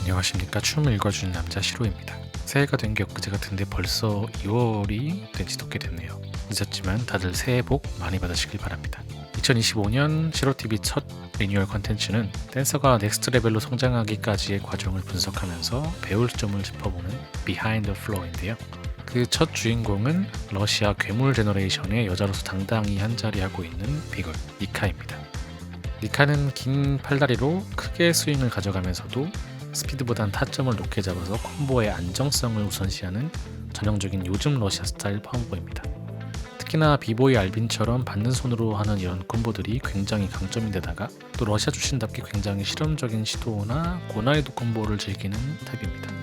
안녕하십니까. 춤을 읽어주는 남자 시로입니다. 새해가 된 게 엊그제 같은데 벌써 2월이 된 지도 꽤 됐네요. 늦었지만 다들 새해 복 많이 받으시길 바랍니다. 2025년 시로TV 첫 리뉴얼 컨텐츠는 댄서가 넥스트 레벨로 성장하기까지의 과정을 분석하면서 배울 점을 짚어보는 Behind the Flow인데요. 그 첫 주인공은 러시아 괴물 제너레이션의 여자로서 당당히 한자리하고 있는 비걸 니카입니다. 니카는 긴 팔다리로 크게 스윙을 가져가면서도 스피드보단 타점을 높게 잡아서 콤보의 안정성을 우선시하는 전형적인 요즘 러시아 스타일 파워보입니다. 특히나 비보이 알빈처럼 받는 손으로 하는 이런 콤보들이 굉장히 강점인데다가 또 러시아 출신답게 굉장히 실험적인 시도나 고난이도 콤보를 즐기는 타입입니다.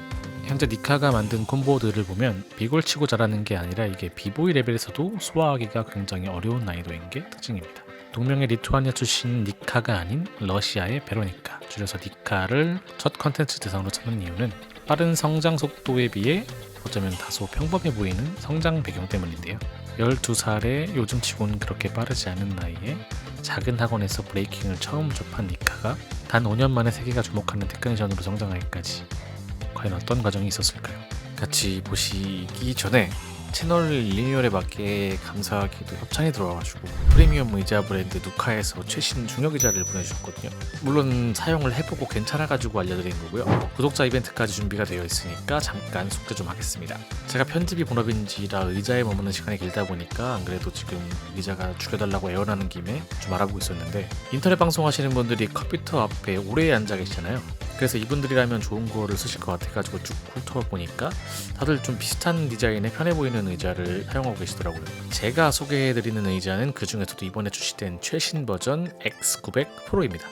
현재 니카가 만든 콤보들을 보면 비골치고 잘하는 게 아니라 이게 비보이 레벨에서도 소화하기가 굉장히 어려운 난이도인 게 특징입니다. 동명의 리투아니아 출신 니카가 아닌 러시아의 베로니카, 줄여서 니카를 첫 컨텐츠 대상으로 찾는 이유는 빠른 성장 속도에 비해 어쩌면 다소 평범해 보이는 성장 배경 때문인데요. 12살에 요즘 치고는 그렇게 빠르지 않은 나이에 작은 학원에서 브레이킹을 처음 접한 니카가 단 5년 만에 세계가 주목하는 테크니션으로 성장하기까지 과연 어떤 과정이 있었을까요? 같이 보시기 전에 채널 리뉴얼에 맞게 감사하게도 협찬이 들어와가지고 프리미엄 의자 브랜드 누카에서 최신 중역 의자를 보내주셨거든요. 물론 사용을 해보고 괜찮아가지고 알려드린 거고요. 구독자 이벤트까지 준비가 되어 있으니까 잠깐 속대 좀 하겠습니다. 제가 편집이 본업인지라 의자에 머무는 시간이 길다 보니까 안 그래도 지금 의자가 죽여달라고 애원하는 김에 좀 알아보고 있었는데, 인터넷 방송하시는 분들이 컴퓨터 앞에 오래 앉아 계시잖아요. 그래서 이분들이라면 좋은 거를 쓰실 것 같아가지고 쭉 훑어보니까 다들 좀 비슷한 디자인에 편해 보이는 의자를 사용하고 계시더라고요. 제가 소개해드리는 의자는 그 중에서도 이번에 출시된 최신 버전 X900 프로입니다.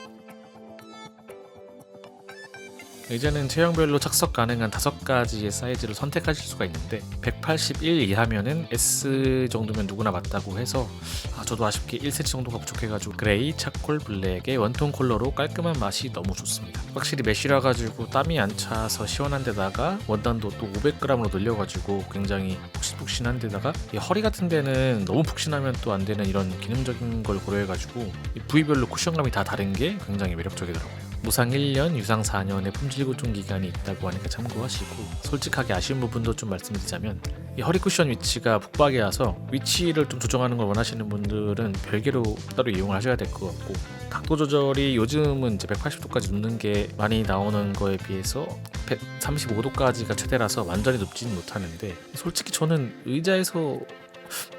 의자는 체형별로 착석 가능한 5가지의 사이즈를 선택하실 수가 있는데 181 이하면은 S 정도면 누구나 맞다고 해서 저도 아쉽게 1cm 정도가 부족해가지고 그레이, 차콜, 블랙의 원톤 컬러로 깔끔한 맛이 너무 좋습니다. 확실히 메쉬라 가지고 땀이 안 차서 시원한 데다가 원단도 또 500g으로 늘려가지고 굉장히 푹신푹신한 데다가 이 허리 같은 데는 너무 푹신하면 또 안 되는 이런 기능적인 걸 고려해가지고 이 부위별로 쿠션감이 다 다른 게 굉장히 매력적이더라고요. 무상 1년, 유상 4년의 품질 보증 기간이 있다고 하니까 참고하시고, 솔직하게 아쉬운 부분도 좀 말씀드리자면 이 허리 쿠션 위치가 북박이라서 위치를 좀 조정하는 걸 원하시는 분들은 별개로 따로 이용을 하셔야 될 것 같고, 각도 조절이 요즘은 이제 180도까지 눕는 게 많이 나오는 거에 비해서 135도까지가 최대라서 완전히 눕지는 못하는데, 솔직히 저는 의자에서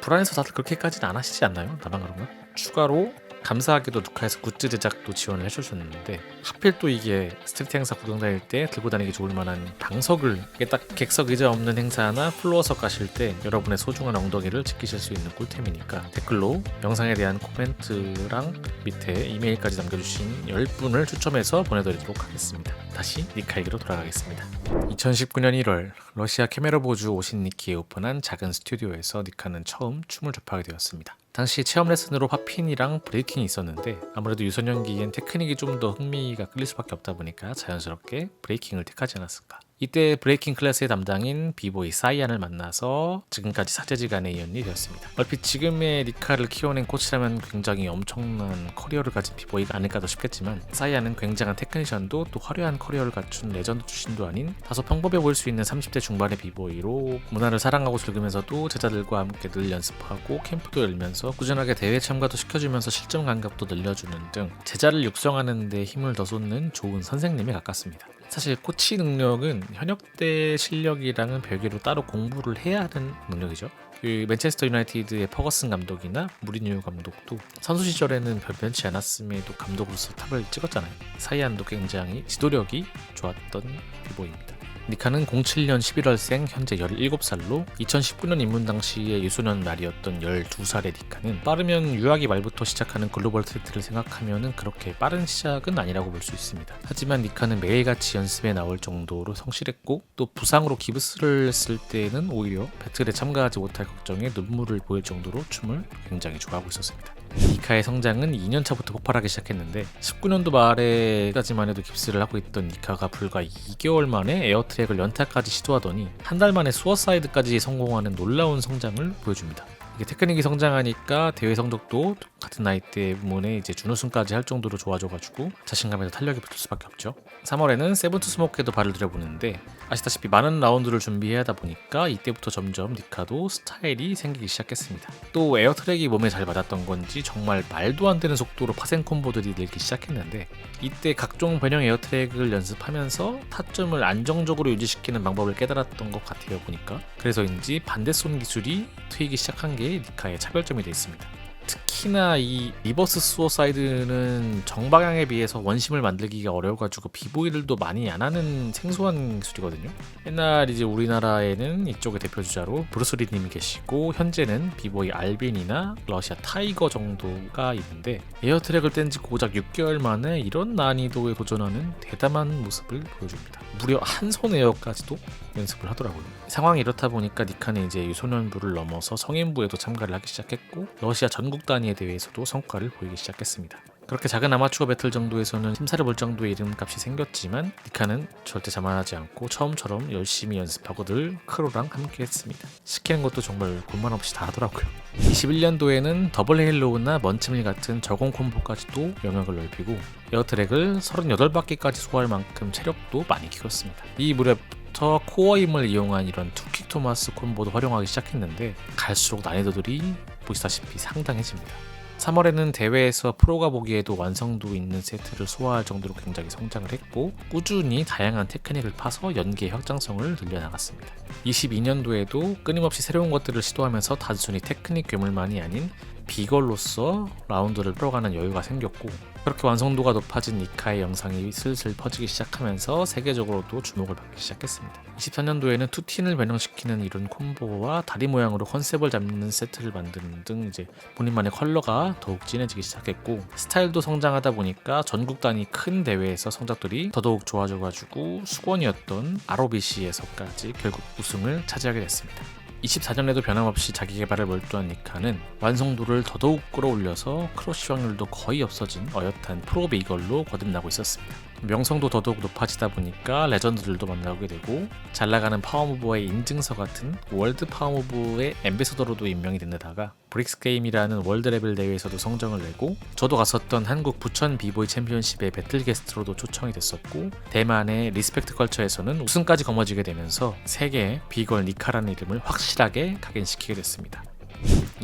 불안해서 다들 그렇게까지는 안 하시지 않나요? 나만 그런가? 추가로 감사하게도 누카에서 굿즈 제작도 지원을 해주셨는데, 하필 또 이게 스트리트 행사 구경 다닐 때 들고 다니기 좋을 만한 방석을, 이게 딱 객석 의자 없는 행사나 플로어석 가실 때 여러분의 소중한 엉덩이를 지키실 수 있는 꿀템이니까 댓글로 영상에 대한 코멘트랑 밑에 이메일까지 남겨주신 10분을 추첨해서 보내드리도록 하겠습니다. 다시 니카에게로 돌아가겠습니다. 2019년 1월 러시아 케메로보주 오신니키에 오픈한 작은 스튜디오에서 니카는 처음 춤을 접하게 되었습니다. 당시 체험 레슨으로 팝핀이랑 브레이킹이 있었는데 아무래도 유소년기엔 테크닉이 좀 더 흥미가 끌릴 수밖에 없다 보니까 자연스럽게 브레이킹을 택하지 않았을까. 이때 브레이킹 클래스의 담당인 비보이 사이안을 만나서 지금까지 사제지간의 인연이 되었습니다. 얼핏 지금의 니카를 키워낸 코치라면 굉장히 엄청난 커리어를 가진 비보이가 아닐까도 싶겠지만, 사이안은 굉장한 테크니션도 또 화려한 커리어를 갖춘 레전드 출신도 아닌 다소 평범해 보일 수 있는 30대 중반의 비보이로 문화를 사랑하고 즐기면서도 제자들과 함께 늘 연습하고 캠프도 열면서 꾸준하게 대회 참가도 시켜주면서 실전 감각도 늘려주는 등 제자를 육성하는 데 힘을 더 쏟는 좋은 선생님에 가깝습니다. 사실 코치 능력은 현역 때 실력이랑은 별개로 따로 공부를 해야 하는 능력이죠. 그 맨체스터 유나이티드의 퍼거슨 감독이나 무리뉴 감독도 선수 시절에는 별 변치 않았음에도 감독으로서 탑을 찍었잖아요. 사이안도 굉장히 지도력이 좋았던 비보이입니다. 니카는 07년 11월생, 현재 17살로 2019년 입문 당시에 유소년 말이었던 12살의 니카는 빠르면 유아기 말부터 시작하는 글로벌 트랙트를 생각하면 그렇게 빠른 시작은 아니라고 볼 수 있습니다. 하지만 니카는 매일같이 연습에 나올 정도로 성실했고, 또 부상으로 기부스를 했을 때는 오히려 배틀에 참가하지 못할 걱정에 눈물을 보일 정도로 춤을 굉장히 좋아하고 있었습니다. 니카의 성장은 2년차부터 폭발하기 시작했는데 19년도 말에까지만 해도 깁스를 하고 있던 니카가 불과 2개월 만에 에어트랙을 연타까지 시도하더니 한 달 만에 수어사이드까지 성공하는 놀라운 성장을 보여줍니다. 이게 테크닉이 성장하니까 대회 성적도 같은 나이 때문에 이제 준우승까지 할 정도로 좋아져가지고 자신감에서 탄력이 붙을 수밖에 없죠. 3월에는 세븐투 스모크에도 발을 들여보는데 아시다시피 많은 라운드를 준비해야 하다 보니까 이때부터 점점 니카도 스타일이 생기기 시작했습니다. 또 에어트랙이 몸에 잘 맞았던 건지 정말 말도 안 되는 속도로 파생 콤보들이 늘기 시작했는데 이때 각종 변형 에어트랙을 연습하면서 타점을 안정적으로 유지시키는 방법을 깨달았던 것 같아요 보니까. 그래서인지 반대손 기술이 트이기 시작한 게 니카의 차별점이 되어 있습니다. 특히나 이 리버스 수어사이드는 정방향에 비해서 원심을 만들기가 어려워가지고 비보이들도 많이 안 하는 생소한 기술이거든요. 옛날 이제 우리나라에는 이쪽의 대표 주자로 브루스리님이 계시고 현재는 비보이 알빈이나 러시아 타이거 정도가 있는데 에어트랙을 뗀 지 고작 6개월 만에 이런 난이도에 도전하는 대담한 모습을 보여줍니다. 무려 한 손 에어까지도 연습을 하더라고요. 상황이 이렇다 보니까 니카는 이제 유소년부를 넘어서 성인부에도 참가를 하기 시작했고 러시아 전국 단위의 대회에서도 성과를 보이기 시작했습니다. 그렇게 작은 아마추어 배틀 정도에서는 심사를 볼 정도의 이름값이 생겼지만 니카는 절대 자만하지 않고 처음처럼 열심히 연습하고 늘 크로랑 함께 했습니다. 시키는 것도 정말 군만 없이 다 하더라고요. 21년도에는 더블 헤일로우나 먼치밀 같은 저공 콤보까지도 영역을 넓히고 에어트랙을 38바퀴까지 소화할 만큼 체력도 많이 키웠습니다. 이 무렵부터 코어 힘을 이용한 이런 투킥 토마스 콤보도 활용하기 시작했는데 갈수록 난이도들이 보시다시피 상당해집니다. 3월에는 대회에서 프로가 보기에도 완성도 있는 세트를 소화할 정도로 굉장히 성장을 했고 꾸준히 다양한 테크닉을 파서 연계의 확장성을 늘려나갔습니다. 22년도에도 끊임없이 새로운 것들을 시도하면서 단순히 테크닉 괴물만이 아닌 비걸로서 라운드를 풀어가는 여유가 생겼고 그렇게 완성도가 높아진 니카의 영상이 슬슬 퍼지기 시작하면서 세계적으로도 주목을 받기 시작했습니다. 23년도에는 투틴을 변형시키는 이런 콤보와 다리 모양으로 컨셉을 잡는 세트를 만드는 등 이제 본인만의 컬러가 더욱 진해지기 시작했고 스타일도 성장하다 보니까 전국 단위 큰 대회에서 성적들이 더더욱 좋아져가지고 수건이었던 ROBC에서까지 결국 우승을 차지하게 됐습니다. 24년에도 변함없이 자기 개발에 몰두한 니카는 완성도를 더더욱 끌어올려서 크러쉬 확률도 거의 없어진 어엿한 프로 베이걸로 거듭나고 있었습니다. 명성도 더더욱 높아지다 보니까 레전드들도 만나게 되고 잘나가는 파워무버의 인증서 같은 월드 파워무버의 앰베서더로도 임명이 된 데다가 브릭스 게임이라는 월드 레벨 대회에서도 성적을 내고 저도 갔었던 한국 부천 비보이 챔피언십의 배틀 게스트로도 초청이 됐었고 대만의 리스펙트 컬처에서는 우승까지 거머쥐게 되면서 세계의 비걸 니카라는 이름을 확실하게 각인시키게 됐습니다.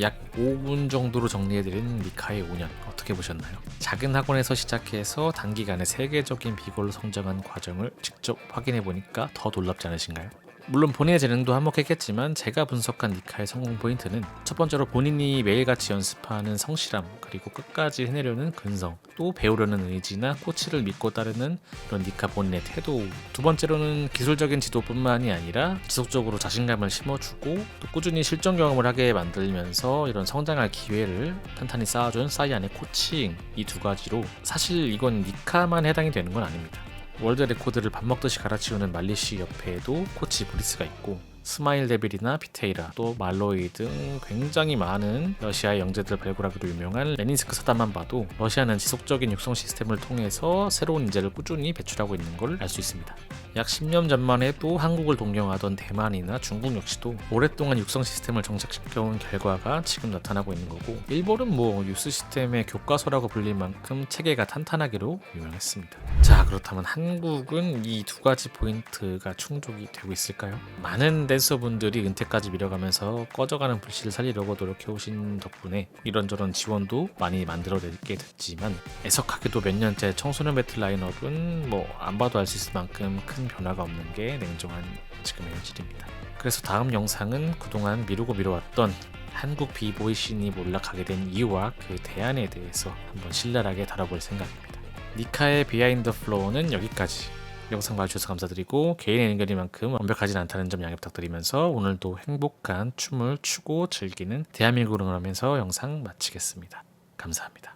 약 5분 정도로 정리해드린 니카의 5년 어떻게 보셨나요? 작은 학원에서 시작해서 단기간에 세계적인 비걸로 성장한 과정을 직접 확인해보니까 더 놀랍지 않으신가요? 물론 본인의 재능도 한몫했겠지만 제가 분석한 니카의 성공 포인트는 첫 번째로 본인이 매일같이 연습하는 성실함 그리고 끝까지 해내려는 근성 또 배우려는 의지나 코치를 믿고 따르는 이런 니카 본인의 태도 두 번째로는 기술적인 지도뿐만이 아니라 지속적으로 자신감을 심어주고 또 꾸준히 실전 경험을 하게 만들면서 이런 성장할 기회를 탄탄히 쌓아준 사이안의 코칭 이 두 가지로 사실 이건 니카만 해당이 되는 건 아닙니다. 월드 레코드를 밥 먹듯이 갈아치우는 말리쉬 옆에도 코치 브리스가 있고 스마일 데빌이나 피테이라 또 말로이 등 굉장히 많은 러시아의 영재들 발굴하기로 유명한 레닌스크 사단만 봐도 러시아는 지속적인 육성 시스템을 통해서 새로운 인재를 꾸준히 배출하고 있는 걸 알 수 있습니다. 약 10년 전만 해도 한국을 동경하던 대만이나 중국 역시도 오랫동안 육성 시스템을 정착시켜온 결과가 지금 나타나고 있는 거고 일본은 뭐 유스 시스템의 교과서라고 불릴 만큼 체계가 탄탄하기로 유명했습니다. 자 그렇다면 한국은 이 두 가지 포인트가 충족이 되고 있을까요? 많은 댄서분들이 은퇴까지 밀어가면서 꺼져가는 불씨를 살리려고 노력해오신 덕분에 이런저런 지원도 많이 만들어내게 됐지만 애석하게도 몇 년째 청소년 배틀 라인업은 뭐 안 봐도 알 수 있을 만큼 큰 변화가 없는 게 냉정한 지금의 현실입니다. 그래서 다음 영상은 그동안 미루고 미뤄왔던 한국 비보이 씬이 몰락하게 된 이유와 그 대안에 대해서 한번 신랄하게 다뤄볼 생각입니다. 니카의 비하인드 플로우는 여기까지. 영상 봐주셔서 감사드리고 개인의 의견이만큼 완벽하진 않다는 점 양해 부탁드리면서 오늘도 행복한 춤을 추고 즐기는 대한민국을 응원하면서 영상 마치겠습니다. 감사합니다.